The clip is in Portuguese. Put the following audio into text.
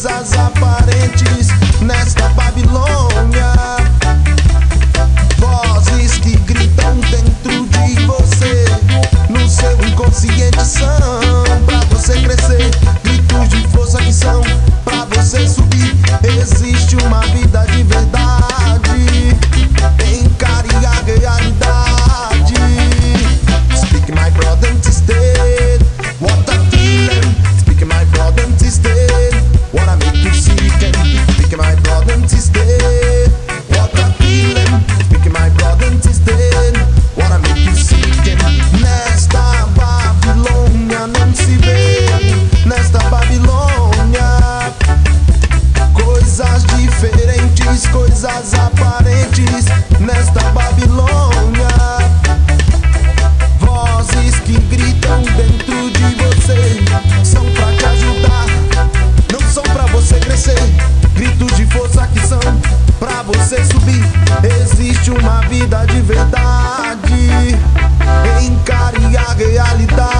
coisas aparentes nesta Babilônia. Vozes que gritam dentro de você, no seu inconsciente são pra você crescer. Gritos de força que são pra você subir. Existe uma vida de verdade, encare a realidade. Speak my brother instead, what a feeling. Speak my brother instead, what I make you seek. Speak my brother instead, what a feeling. Speak my brother instead, what I make you seek. Nesta Babilônia não se vê, nesta Babilônia coisas diferentes, coisas aparentes nesta Babilônia. Vozes que gritam dentro de você são pra te ajudar, não são pra você crescer. Gritos de força que são pra você subir. Existe uma vida de verdade, encare a realidade.